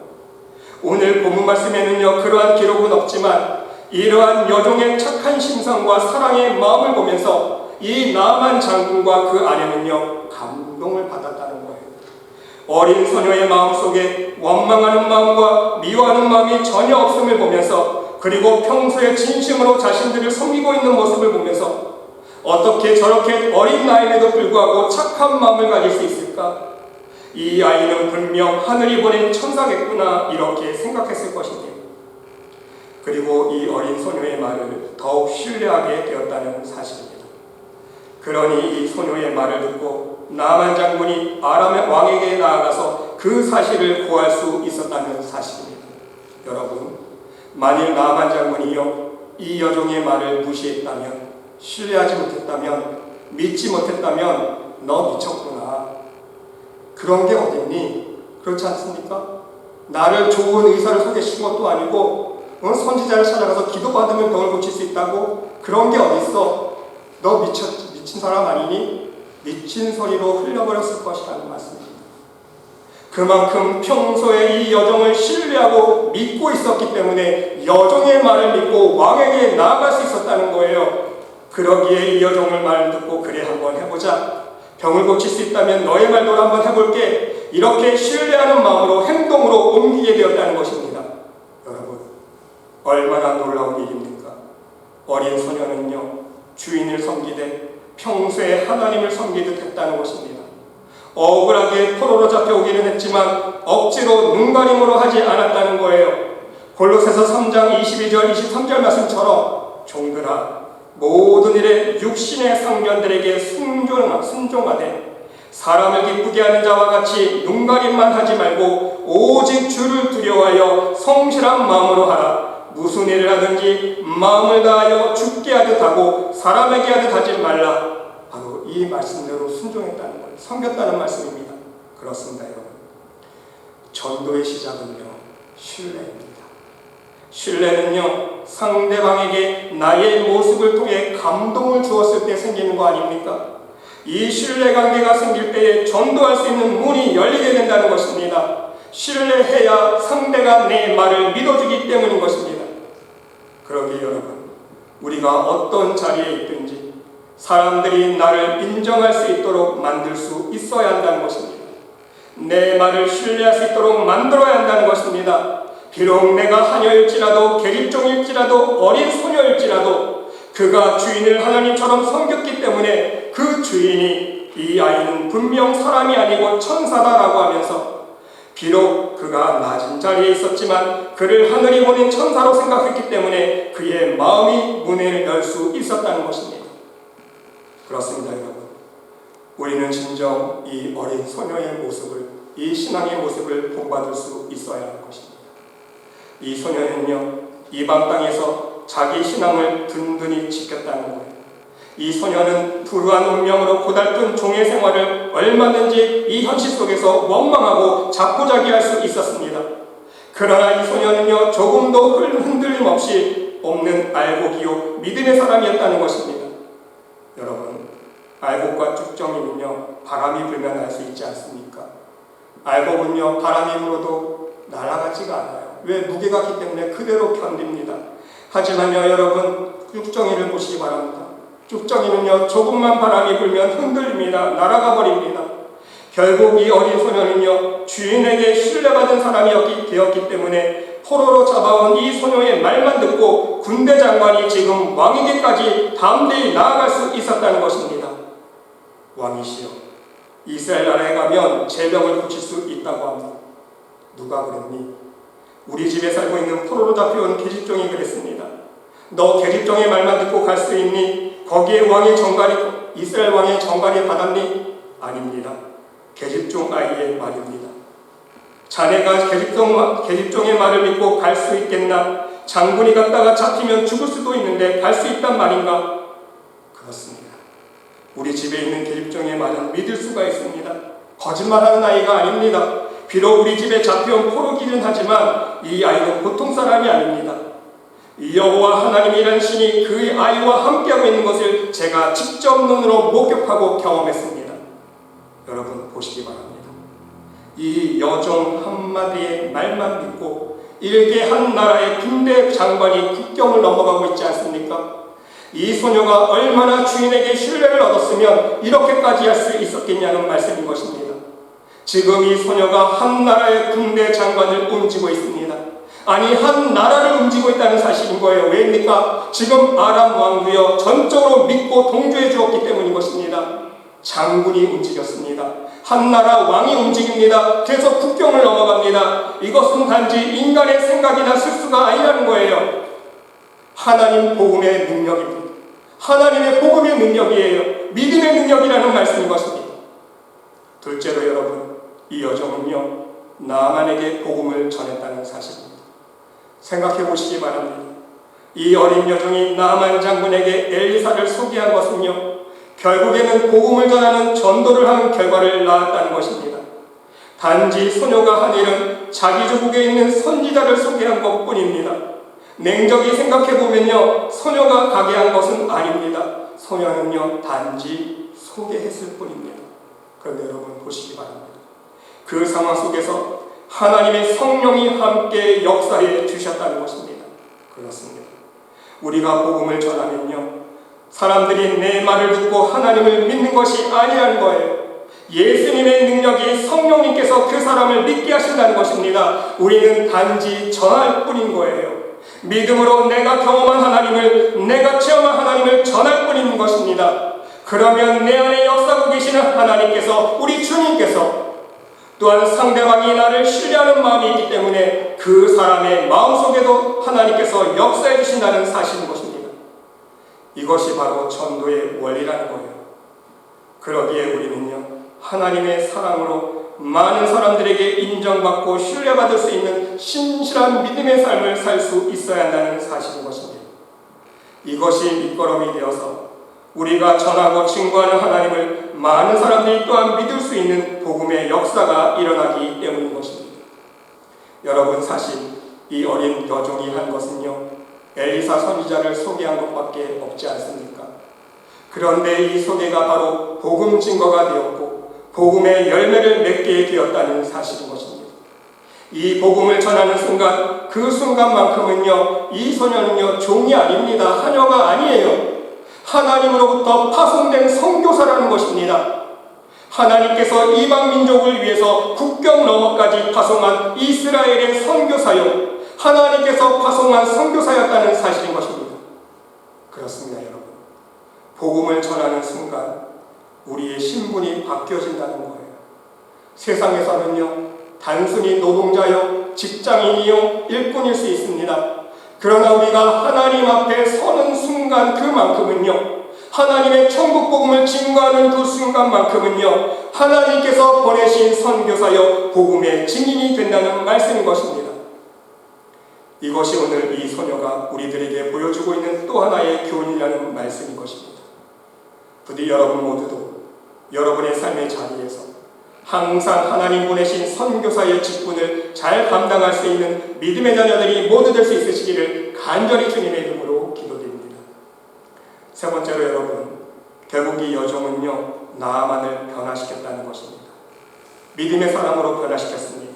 Speaker 1: 오늘 본문 말씀에는요, 그러한 기록은 없지만 이러한 여종의 착한 심성과 사랑의 마음을 보면서 이 나만 장군과 그 아내는요, 감동을 받았다는 거예요. 어린 소녀의 마음속에 원망하는 마음과 미워하는 마음이 전혀 없음을 보면서, 그리고 평소에 진심으로 자신들을 섬기고 있는 모습을 보면서 어떻게 저렇게 어린 나이에도 불구하고 착한 마음을 가질 수 있을까? 이 아이는 분명 하늘이 보낸 천사겠구나, 이렇게 생각했을 것입니다. 그리고 이 어린 소녀의 말을 더욱 신뢰하게 되었다는 사실입니다. 그러니 이 소녀의 말을 듣고 나만 장군이 아람의 왕에게 나아가서 그 사실을 구할 수 있었다는 사실입니다. 여러분, 만일 나만 장군이요, 이 여종의 말을 무시했다면, 신뢰하지 못했다면, 믿지 못했다면 너 미쳤구나, 그런 게 어딨니? 그렇지 않습니까? 나를 좋은 의사를 소개시킨 것도 아니고 선지자를 찾아가서 기도받으면 병을 고칠 수 있다고? 그런 게 어딨어? 너 미친 사람 아니니? 미친 소리로 흘려버렸을 것이라는 말씀입니다. 그만큼 평소에 이 여종을 신뢰하고 믿고 있었기 때문에 여종의 말을 믿고 왕에게 나아갈 수 있었다는 거예요. 그러기에 이 여종의 말을 듣고 그래 한번 해보자. 병을 고칠 수 있다면 너의 말대로 한번 해볼게. 이렇게 신뢰하는 마음으로 행동으로 옮기게 되었다는 것입니다. 여러분, 얼마나 놀라운 일입니까? 어린 소녀는요, 주인을 섬기되 평소에 하나님을 섬기듯 했다는 것입니다. 억울하게 포로로 잡혀오기는 했지만 억지로 눈가림으로 하지 않았다는 거예요. 골로새서 3장 22절 23절 말씀처럼 종들아 모든 일에 육신의 상견들에게 순종하되 사람을 기쁘게 하는 자와 같이 눈가림만 하지 말고 오직 주를 두려워하여 성실한 마음으로 하라. 무슨 일을 하든지 마음을 다하여 주께 하듯 하고 사람에게 하듯 하지 말라. 바로 이 말씀대로 순종했다는 거예요. 섬겼다는 말씀입니다. 그렇습니다, 여러분. 전도의 시작은요, 신뢰입니다. 신뢰는요, 상대방에게 나의 모습을 통해 감동을 주었을 때 생기는 거 아닙니까? 이 신뢰관계가 생길 때에 전도할 수 있는 문이 열리게 된다는 것입니다. 신뢰해야 상대가 내 말을 믿어주기 때문인 것입니다. 그러기에 여러분, 우리가 어떤 자리에 있든지 사람들이 나를 인정할 수 있도록 만들 수 있어야 한다는 것입니다. 내 말을 신뢰할 수 있도록 만들어야 한다는 것입니다. 비록 내가 하녀일지라도 계집종일지라도 어린 소녀일지라도 그가 주인을 하나님처럼 섬겼기 때문에 그 주인이 이 아이는 분명 사람이 아니고 천사다라고 하면서 비록 그가 낮은 자리에 있었지만 그를 하늘이 보낸 천사로 생각했기 때문에 그의 마음이 문을 열 수 있었다는 것입니다. 그렇습니다, 여러분. 우리는 진정 이 어린 소녀의 모습을, 이 신앙의 모습을 본받을 수 있어야 할 것입니다. 이 소녀는요, 이방 땅에서 자기 신앙을 든든히 지켰다는 거예요. 이 소녀는 불우한 운명으로 고달픈 종의 생활을 얼마든지 이 현실 속에서 원망하고 자포자기할 수 있었습니다. 그러나 이 소녀는요, 조금도 흔들림 없이 없는 알곡이요 믿음의 사람이었다는 것입니다. 여러분, 알곡과 쭉정이는요, 바람이 불면 날 수 있지 않습니까? 알곡은요, 바람이 불어도 날아가지가 않아요. 왜? 무게가 있기 때문에 그대로 견딥니다. 하지만요, 여러분, 쭉정이를 보시기 바랍니다. 쭉정이는요, 조금만 바람이 불면 흔들립니다. 날아가 버립니다. 결국 이 어린 소녀는요, 주인에게 신뢰받은 사람이 되었기 때문에 포로로 잡아온 이 소녀의 말만 듣고 군대 장관이 지금 왕에게까지 담대히 나아갈 수 있었다는 것입니다. 왕이시여, 이스라엘 나라에 가면 제병을 고칠 수 있다고 합니다. 누가 그랬니? 우리 집에 살고 있는 포로로 잡혀온 계집종이 그랬습니다. 너 계집종의 말만 듣고 갈 수 있니? 거기에 왕의 정갈이, 이스라엘 왕의 정갈이 받았니? 아닙니다. 계집종 아이의 말입니다. 자네가 계집종의 말을 믿고 갈 수 있겠나? 장군이 갔다가 잡히면 죽을 수도 있는데 갈 수 있단 말인가? 그렇습니다. 우리 집에 있는 계집종의 말은 믿을 수가 있습니다. 거짓말하는 아이가 아닙니다. 비록 우리 집에 잡혀온 포로기는 하지만 이 아이는 보통 사람이 아닙니다. 여호와 하나님이라는 신이 그 아이와 함께하고 있는 것을 제가 직접 눈으로 목격하고 경험했습니다. 여러분 보시기 바랍니다. 이 여종 한마디의 말만 믿고 일개 한 나라의 군대 장관이 국경을 넘어가고 있지 않습니까? 이 소녀가 얼마나 주인에게 신뢰를 얻었으면 이렇게까지 할 수 있었겠냐는 말씀인 것입니다. 지금 이 소녀가 한 나라의 군대 장관을 움직이고 있습니다. 아니, 한 나라를 움직이고 있다는 사실인 거예요. 왜입니까? 지금 아람 왕도요, 전적으로 믿고 동조해 주었기 때문인 것입니다. 장군이 움직였습니다. 한 나라 왕이 움직입니다. 그래서 국경을 넘어갑니다. 이것은 단지 인간의 생각이나 실수가 아니라는 거예요. 하나님 복음의 능력입니다. 하나님의 복음의 능력이에요. 믿음의 능력이라는 말씀인 것입니다. 둘째로 여러분, 이 여종은요, 나만에게 복음을 전했다는 사실입니다. 생각해 보시기 바랍니다. 이 어린 여종이 나만 장군에게 엘리사를 소개한 것은요, 결국에는 복음을 전하는 전도를 하는 결과를 낳았다는 것입니다. 단지 소녀가 한 일은 자기 조국에 있는 선지자를 소개한 것뿐입니다. 냉정히 생각해 보면요, 소녀가 가게 한 것은 아닙니다. 소녀는요, 단지 소개했을 뿐입니다. 그런데 여러분 보시기 바랍니다. 그 상황 속에서 하나님의 성령이 함께 역사해 주셨다는 것입니다. 그렇습니다. 우리가 복음을 전하면요, 사람들이 내 말을 듣고 하나님을 믿는 것이 아니라는 거예요. 예수님의 능력이 성령님께서 그 사람을 믿게 하신다는 것입니다. 우리는 단지 전할 뿐인 거예요. 믿음으로 내가 경험한 하나님을, 내가 체험한 하나님을 전할 뿐인 것입니다. 그러면 내 안에 역사하고 계시는 하나님께서, 우리 주님께서 또한 상대방이 나를 신뢰하는 마음이 있기 때문에 그 사람의 마음속에도 하나님께서 역사해 주신다는 사실인 것입니다. 이것이 바로 전도의 원리라는 거예요. 그러기에 우리는요, 하나님의 사랑으로 많은 사람들에게 인정받고 신뢰받을 수 있는 신실한 믿음의 삶을 살 수 있어야 한다는 사실인 것입니다. 이것이 밑거름이 되어서 우리가 전하고 증거하는 하나님을 많은 사람들이 또한 믿을 수 있는 복음의 역사가 일어나기 때문인 것입니다. 여러분, 사실 이 어린 여종이 한 것은요, 엘리사 선지자를 소개한 것밖에 없지 않습니까? 그런데 이 소개가 바로 복음 증거가 되었고 복음의 열매를 맺게 되었다는 사실인 것입니다. 이 복음을 전하는 순간, 그 순간만큼은요, 이 소녀는요, 종이 아닙니다. 하녀가 아니에요. 하나님으로부터 파송된 선교사라는 것입니다. 하나님께서 이방 민족을 위해서 국경 너머까지 파송한 이스라엘의 선교사요, 하나님께서 파송한 선교사였다는 사실인 것입니다. 그렇습니다, 여러분. 복음을 전하는 순간 우리의 신분이 바뀌어진다는 거예요. 세상에서는요, 단순히 노동자요, 직장인이요, 일꾼일 수 있습니다. 그러나 우리가 하나님 앞에 서는 순간 그만큼은요, 하나님의 천국 복음을 증거하는 그 순간만큼은요, 하나님께서 보내신 선교사여 복음의 증인이 된다는 말씀인 것입니다. 이것이 오늘 이 소녀가 우리들에게 보여주고 있는 또 하나의 교훈이라는 말씀인 것입니다. 부디 여러분 모두도 여러분의 삶의 자리에서 항상 하나님 보내신 선교사의 직분을 잘 감당할 수 있는 믿음의 자녀들이 모두 될 수 있으시기를 간절히 주님의 이름으로 기도드립니다. 세 번째로 여러분, 결국 이 여종은요, 나아만을 변화시켰다는 것입니다. 믿음의 사람으로 변화시켰습니다.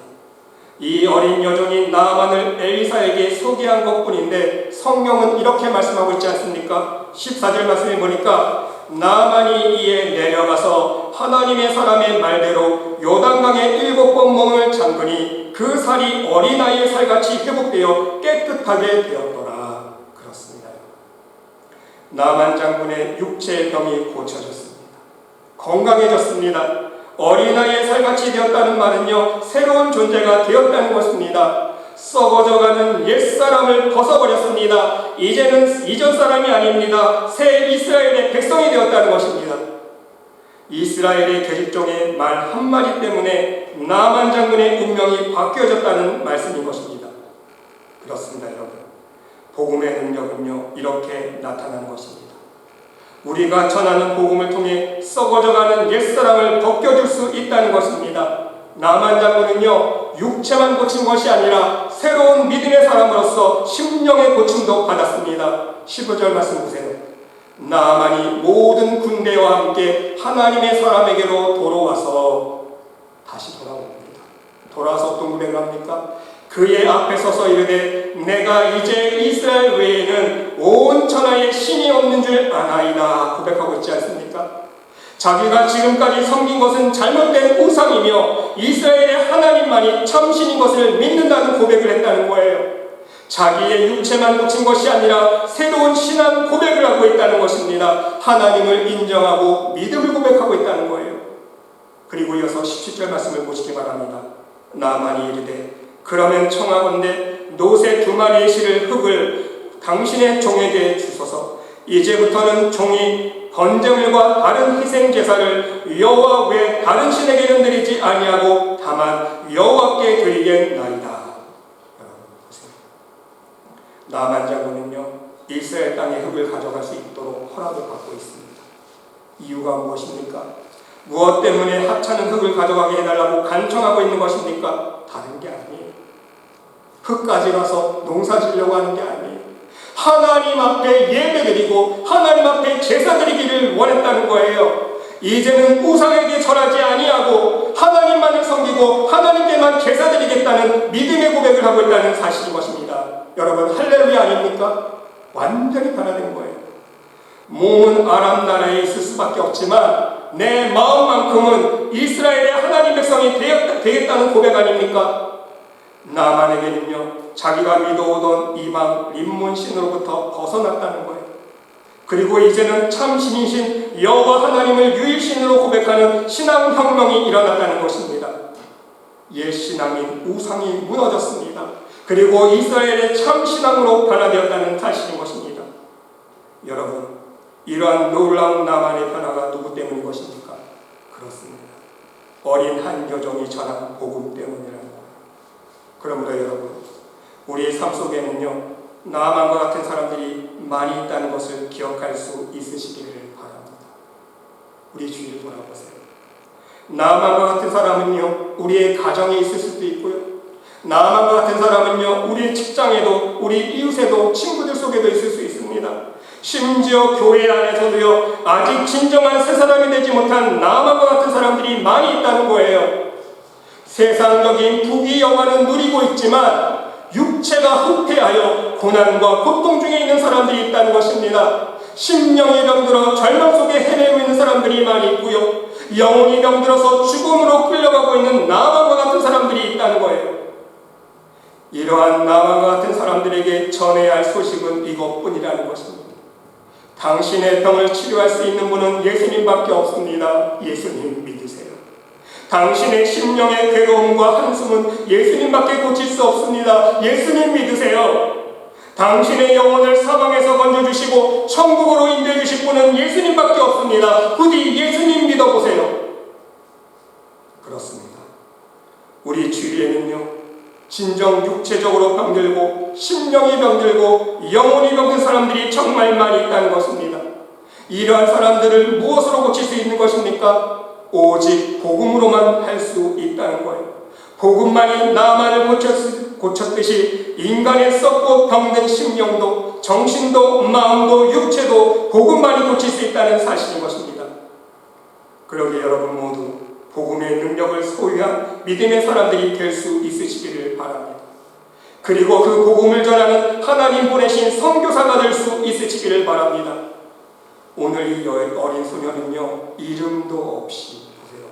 Speaker 1: 이 어린 여종이 나아만을 엘리사에게 소개한 것뿐인데 성경은 이렇게 말씀하고 있지 않습니까? 14절 말씀에 보니까 나아만이 이에 내려가서 하나님의 사람의 말대로 요단강에 7번 몸을 잠그니 그 살이 어린아이의 살같이 회복되어 깨끗하게 되었더라. 그렇습니다. 나아만 장군의 육체의 병이 고쳐졌습니다. 건강해졌습니다. 어린아이의 살같이 되었다는 말은요, 새로운 존재가 되었다는 것입니다. 썩어져가는 옛사람을 벗어버렸습니다. 이제는 이전 사람이 아닙니다. 새 이스라엘의 백성이 되었다는 것입니다. 이스라엘의 계집종의 말 한마디 때문에 나아만 장군의 운명이 바뀌어졌다는 말씀인 것입니다. 그렇습니다, 여러분. 복음의 능력은요, 이렇게 나타나는 것입니다. 우리가 전하는 복음을 통해 썩어져가는 옛사람을 벗겨줄 수 있다는 것입니다. 나아만 장군은요, 육체만 고친 것이 아니라 새로운 믿음의 사람으로서 심령의 고침도 받았습니다. 15절 말씀 보세요. 나아만이 모든 군대와 함께 하나님의 사람에게로 돌아와서 다시 돌아옵니다. 돌아와서 어떤 고백을 합니까? 그의 앞에 서서 이르되 내가 이제 이스라엘 외에는 온 천하에 신이 없는 줄 아나이다 고백하고 있지 않습니까? 자기가 지금까지 섬긴 것은 잘못된 우상이며 이스라엘의 하나님만이 참신인 것을 믿는다는 고백을 했다는 거예요. 자기의 육체만 고친 것이 아니라 새로운 신앙 고백을 하고 있다는 것입니다. 하나님을 인정하고 믿음을 고백하고 있다는 거예요. 그리고 이어서 17절 말씀을 보시기 바랍니다. 나아만이 이르되 그러면 청하건대 노새 2마리의 실을 흙을 당신의 종에게 주소서. 이제부터는 종이 번제물과 다른 희생 제사를 여호와 외 다른 신에게는 드리지 아니하고 다만 여호와께 드리겠나이다. 여러분 보세요. 나아만 장군은요, 이스라엘 땅의 흙을 가져갈 수 있도록 허락을 받고 있습니다. 이유가 무엇입니까? 무엇 때문에 하찮은 흙을 가져가게 해달라고 간청하고 있는 것입니까? 다른 게 아니에요. 흙 가져가서 농사 지으려고 하는 게 아니에요. 하나님 앞에 예배드리고 하나님 앞에 제사드리기를 원했다는 거예요. 이제는 우상에게 절하지 아니하고 하나님만을 섬기고 되겠다는 믿음의 고백을 하고 있다는 사실인 것입니다. 여러분, 할렐루야 아닙니까? 완전히 변화된 거예요. 몸은 아람 나라에 있을 수밖에 없지만 내 마음만큼은 이스라엘의 하나님 백성이 되겠다는 고백 아닙니까? 나만에게는요, 자기가 믿어오던 이방 림몬신으로부터 벗어났다는 거예요. 그리고 이제는 참 신이신 여호와 하나님을 유일신으로 고백하는 신앙혁명이 일어났다는 것입니다. 옛 신앙인 우상이 무너졌습니다. 그리고 이스라엘의 참 신앙으로 변화되었다는 사실인 것입니다. 여러분, 이러한 놀라운 나만의 변화가 누구 때문인 것입니까? 그렇습니다. 어린 한 여종이 전한 복음 때문이라는 거예요. 그러므로 여러분, 우리의 삶 속에는요, 나만과 같은 사람들이 많이 있다는 것을 기억할 수 있으시기를 바랍니다. 우리 주위를 돌아보세요. 나만과 같은 사람은요, 우리의 가정에 있을 수도 있고요, 나만과 같은 사람은요, 우리의 직장에도, 우리 이웃에도, 친구들 속에도 있을 수 있습니다. 심지어 교회 안에서도요, 아직 진정한 새 사람이 되지 못한 나만과 같은 사람들이 많이 있다는 거예요. 세상적인 부귀 영화는 누리고 있지만 육체가 후패하여 고난과 고통 중에 있는 사람들이 있다는 것입니다. 심령이 병들어 절망 속에 헤매고 있는 사람들이 많이 있고요, 영혼이 병들어서 죽음으로 끌려가고 있는 나만과 같은 사람들이 있다는 거예요. 이러한 나만과 같은 사람들에게 전해야 할 소식은 이것뿐이라는 것입니다. 당신의 병을 치료할 수 있는 분은 예수님밖에 없습니다. 예수님 믿으세요. 당신의 심령의 괴로움과 한숨은 예수님밖에 고칠 수 없습니다. 예수님 믿으세요. 당신의 영혼을 사망에서 건져주시고 천국으로 인도해 주실 분은 예수님밖에 없습니다. 부디 예수님 믿어보세요. 그렇습니다. 우리 주위에는요, 진정 육체적으로 병들고 심령이 병들고 영혼이 병든 사람들이 정말 많이 있다는 것입니다. 이러한 사람들을 무엇으로 고칠 수 있는 것입니까? 오직 복음으로만 할 수 있다는 거예요. 복음만이 나만을 고쳤듯이 인간의 썩고 병든 심령도 정신도 마음도 육체도 복음만이 고칠 수 있다는 사실인 것입니다. 그러기에 여러분 모두 복음의 능력을 소유한 믿음의 사람들이 될 수 있으시기를 바랍니다. 그리고 그 복음을 전하는 하나님 보내신 선교사가 될 수 있으시기를 바랍니다. 오늘 이 어린 소녀는요, 이름도 없이, 보세요.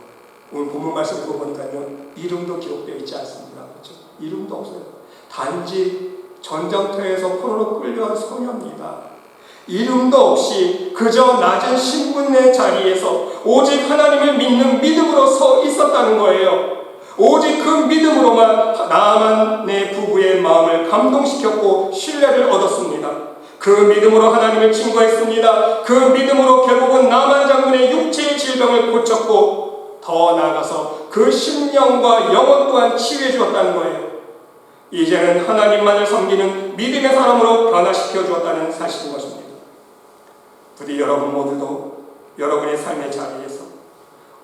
Speaker 1: 오늘 본문 말씀 보니까요, 이름도 기록되어 있지 않습니다. 그렇죠? 이름도 없어요. 단지 전쟁터에서 포로로 끌려간 소녀입니다. 이름도 없이 그저 낮은 신분의 자리에서 오직 하나님을 믿는 믿음으로 서 있었다는 거예요. 오직 그 믿음으로만 나만의 부부의 마음을 감동시켰고 신뢰를 얻었습니다. 그 믿음으로 하나님을 친구했습니다. 그 믿음으로 결국은 나만 장군의 육체의 질병을 고쳤고 더 나아가서 그 심령과 영혼 또한 치유해 주었다는 거예요. 이제는 하나님만을 섬기는 믿음의 사람으로 변화시켜 주었다는 사실인 것입니다. 부디 여러분 모두도 여러분의 삶의 자리에서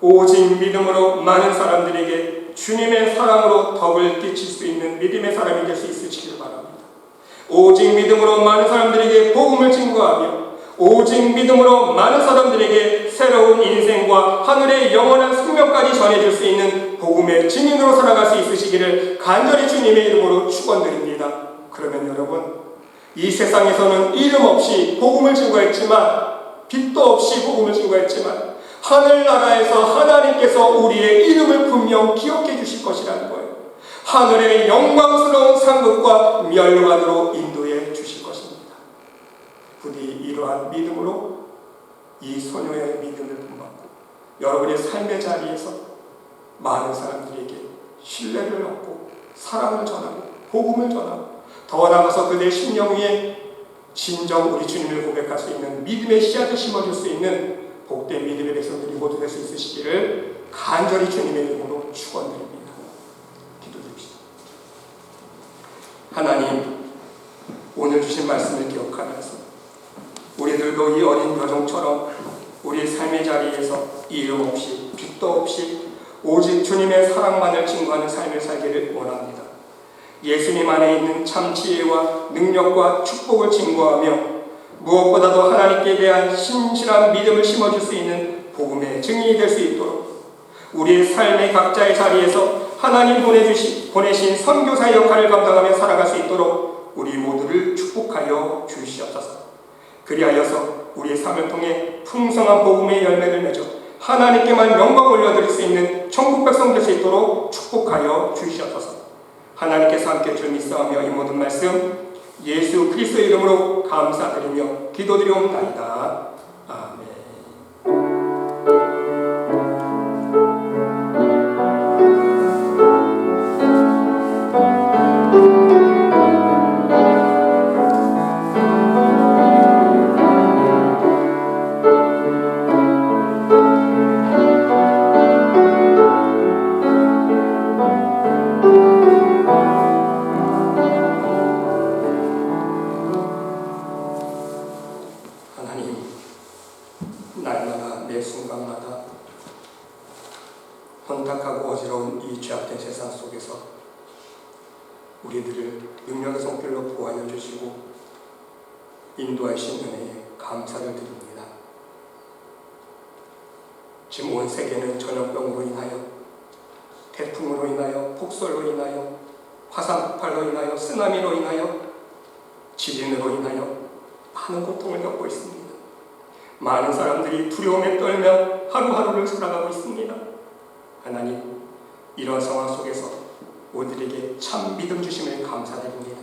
Speaker 1: 오직 믿음으로 많은 사람들에게 주님의 사랑으로 덕을 끼칠 수 있는 믿음의 사람이 될 수 있으시길 바랍니다. 오직 믿음으로 많은 사람들에게 복음을 증거하며 오직 믿음으로 많은 사람들에게 새로운 인생과 하늘의 영원한 생명까지 전해줄 수 있는 복음의 증인으로 살아갈 수 있으시기를 간절히 주님의 이름으로 축원드립니다. 그러면 여러분, 이 세상에서는 이름 없이 복음을 증거했지만, 빛도 없이 복음을 증거했지만 하늘나라에서 하나님께서 우리의 이름을 분명 기억해 주실 것이라는 거예요. 하늘의 영광스러운 상급과 멸관으로 인도해 주실 것입니다. 부디 이러한 믿음으로 이 소녀의 믿음을 본받고 여러분의 삶의 자리에서 많은 사람들에게 신뢰를 얻고 사랑을 전하고 복음을 전하고 더 나아가서 그들의 심령 위에 진정 우리 주님을 고백할 수 있는 믿음의 씨앗을 심어줄 수 있는 복된 믿음의 백성들이 모두 될 수 있으시기를 간절히 주님의 이름으로 축원드립니다. 기도드립시다. 하나님, 오늘 주신 말씀을 기억하면서 우리들도 이 어린 여종처럼 우리 삶의 자리에서 이름 없이 빛도 없이 오직 주님의 사랑만을 증거하는 삶을 살기를 원합니다. 예수님 안에 있는 참 지혜와 능력과 축복을 증거하며 무엇보다도 하나님께 대한 신실한 믿음을 심어줄 수 있는 복음의 증인이 될 수 있도록 우리의 삶의 각자의 자리에서 하나님 보내신 선교사 역할을 감당하며 살아갈 수 있도록 우리 모두를 축복하여 주시옵소서. 그리하여서 우리의 삶을 통해 풍성한 복음의 열매를 맺어 하나님께만 영광 올려드릴 수 있는 천국 백성 될 수 있도록 축복하여 주시옵소서. 하나님께서 함께 줄 믿사오며 이 모든 말씀 예수 그리스도의 이름으로 감사드리며 기도드리옵나이다. 아멘. 날마다 매 순간마다 혼탁하고 어지러운 이 죄악된 세상 속에서 우리들을 능력의 손길로 보호하여 주시고 인도하신 은혜에 감사를 드립니다. 지금 온 세계는 전염병으로 인하여, 태풍으로 인하여, 폭설로 인하여, 화산 폭발로 인하여, 쓰나미로 인하여, 지진으로 인하여 많은 고통을 겪고 있습니다. 많은 사람들이 두려움에 떨며 하루하루를 살아가고 있습니다. 하나님, 이런 상황 속에서 우리들에게 참 믿음 주심을 감사드립니다.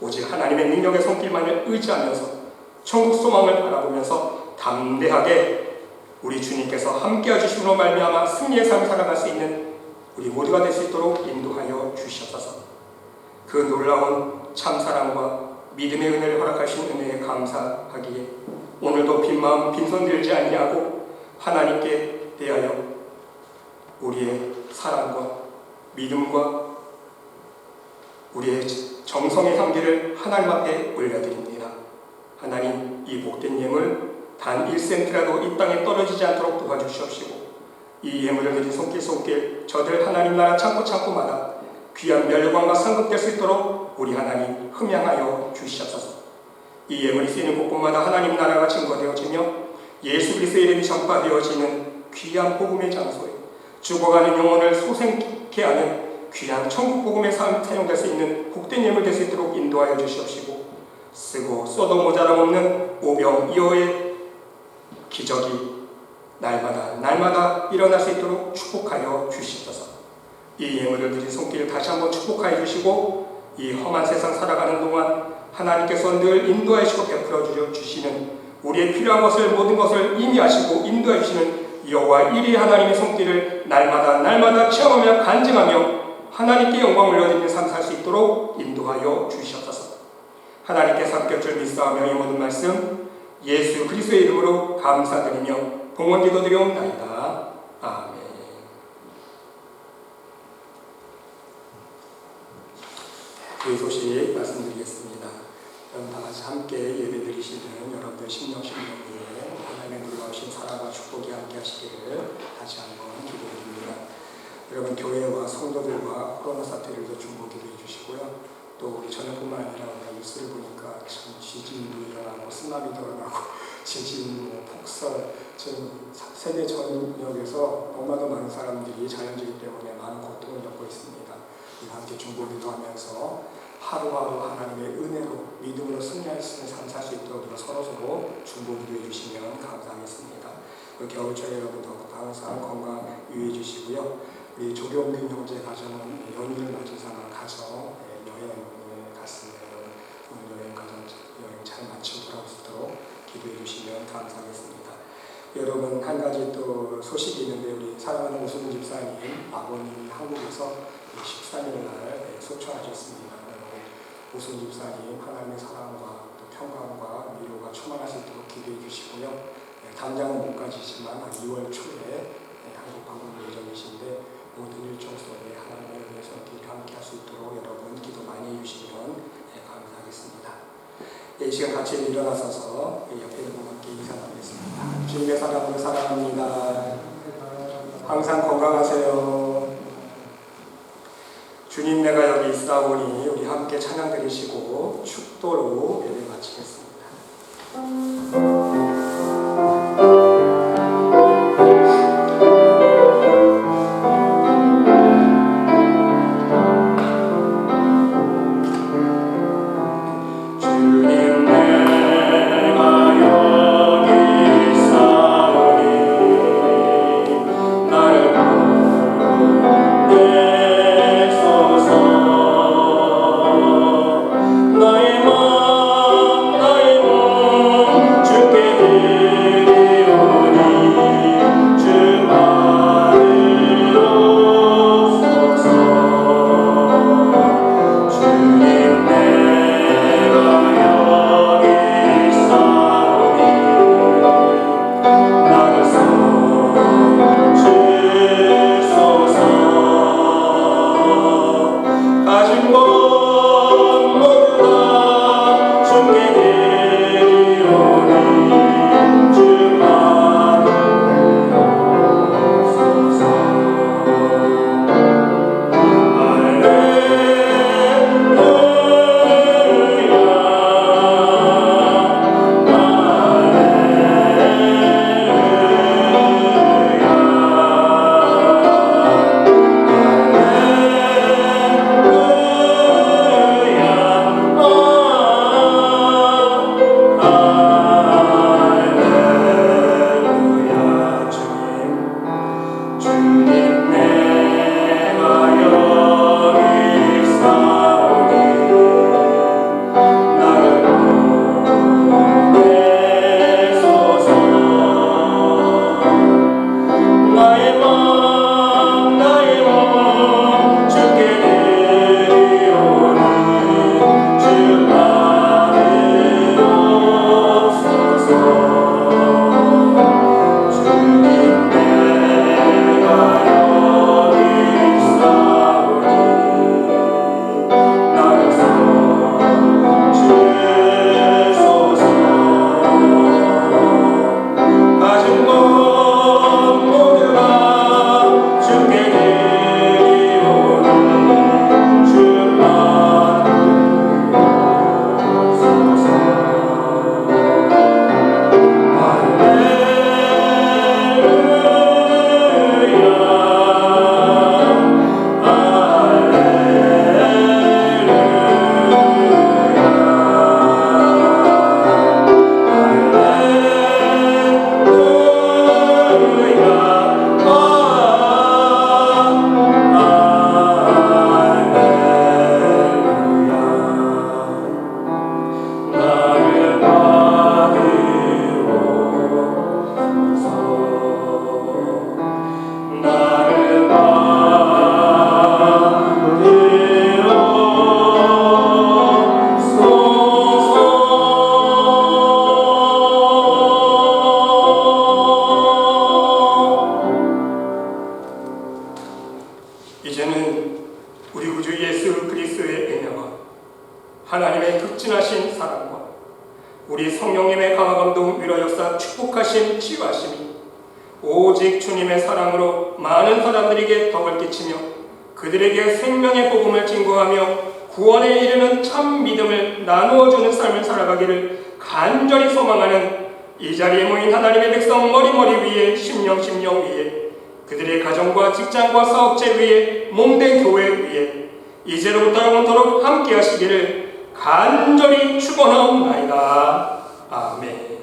Speaker 1: 오직 하나님의 능력의 손길만을 의지하면서 천국 소망을 바라보면서 담대하게 우리 주님께서 함께해 주심으로 말미암아 승리의 삶을 살아갈 수 있는 우리 모두가 될 수 있도록 인도하여 주시옵소서. 그 놀라운 참사랑과 믿음의 은혜를 허락하신 은혜에 감사하기에 오늘도 빈마음 빈손 들지 아니하고 하나님께 대하여 우리의 사랑과 믿음과 우리의 정성의 향기를 하나님 앞에 올려드립니다. 하나님, 이 복된 예물 단 1센트라도 이 땅에 떨어지지 않도록 도와주시옵시고 이 예물을 드린 손길 저들 하나님 나라 창고마다 귀한 멸관과 상급될 수 있도록 우리 하나님 흠양하여 주시옵소서. 이 예물이 쓰이는 곳곳마다 하나님 나라가 증거되어지며 예수 그리스도의 이름이 전파되어지는 귀한 복음의 장소에 죽어가는 영혼을 소생케 하는 귀한 천국 복음의 삶 사용될 수 있는 복된 예물 될 수 있도록 인도하여 주시옵시고 쓰고 써도 모자람 없는 오병이어의 기적이 날마다 일어날 수 있도록 축복하여 주시옵소서. 이 예물을 드린 손길을 다시 한번 축복하여 주시고 이 험한 세상 살아가는 동안 하나님께서 늘 인도하여 주시고 베풀어 주시는 우리의 필요한 것을 모든 것을 이미 아시고 인도해 주시는 여호와 일위 하나님의 손길을 날마다 체험하며 간증하며 하나님께 영광을 올려드리는 삶 살 수 있도록 인도하여 주시옵소서. 하나님께서 함께 줄 믿사오며 이 모든 말씀 예수 그리스도의 이름으로 감사드리며 봉헌 기도드리옵나이다. 아멘. 그 소식 말씀드리겠습니다. 여러분 다 같이 함께 예배드리시는 여러분들 심령 위에 하나님의 놀라우신 사랑과 축복이 함께 하시기를 다시 한번 기도드립니다. 여러분 교회와 성도들과 코로나 사태를 중보기도해 주시고요. 또 우리 전역뿐만 아니라 오늘 뉴스를 보니까 참 지진도 일어나고 쓰나미도 일어나고 지진, 폭설, 지금 세계 전역에서 너무나도 많은 사람들이 자연재해 때문에 많은 고통을 겪고 있습니다. 함께 중보기도하면서 하루하루 하나님의 은혜로 믿음으로 승리할 수 있는 삶 살 수 있도록 서로서로 중보기도해 주시면 감사하겠습니다. 겨울철에 여러분도 항상 건강 유의해 주시고요. 우리 조경민 형제 가정은 연휴를 맞은 상황 가서 여행을 갔습니다. 오늘 여행 잘 마치고 돌아올 수 있도록 기도해 주시면 감사하겠습니다. 여러분 한 가지 또 소식이 있는데 우리 사랑하는 오순 집사님 아버님이 한국에서 13일 날 소천하셨습니다. 오순 집사님 하나님의 사랑과 또 평강과 위로가 충만할 수 있도록 기도해 주시고요. 당장은 못 가시지만 2월 초에 한국 방문 예정이신데 모든 일정 속에 하나님의 은혜 손길이 함께 할 수 있도록 여러분 기도 많이 해주시면 감사하겠습니다. 이 시간 같이 일어나서서 옆에 있는 분께 인사 나누겠습니다. 주님의 사랑으로 사랑합니다. 항상 건강하세요. 주님 내가 여기 있사오니 우리 함께 찬양 드리시고 축도로 예배 마치겠습니다. 이제는 우리 구주 예수 그리스도의 은혜와 하나님의 극진하신 사랑과 우리 성령님의 강화감동 위로 역사 축복하신 치유하심이 오직 주님의 사랑으로 많은 사람들에게 덕을 끼치며 그들에게 생명의 복음을 증거하며 구원에 이르는 참 믿음을 나누어주는 삶을 살아가기를 간절히 소망하는 이 자리에 모인 하나님의 백성 머리머리 위에 심령 위에 그들의 가정과 직장과 사업체 위에 몸된 교회 위에 이제로부터 영원토록 함께 하시기를 간절히 축원하옵나이다. 아멘.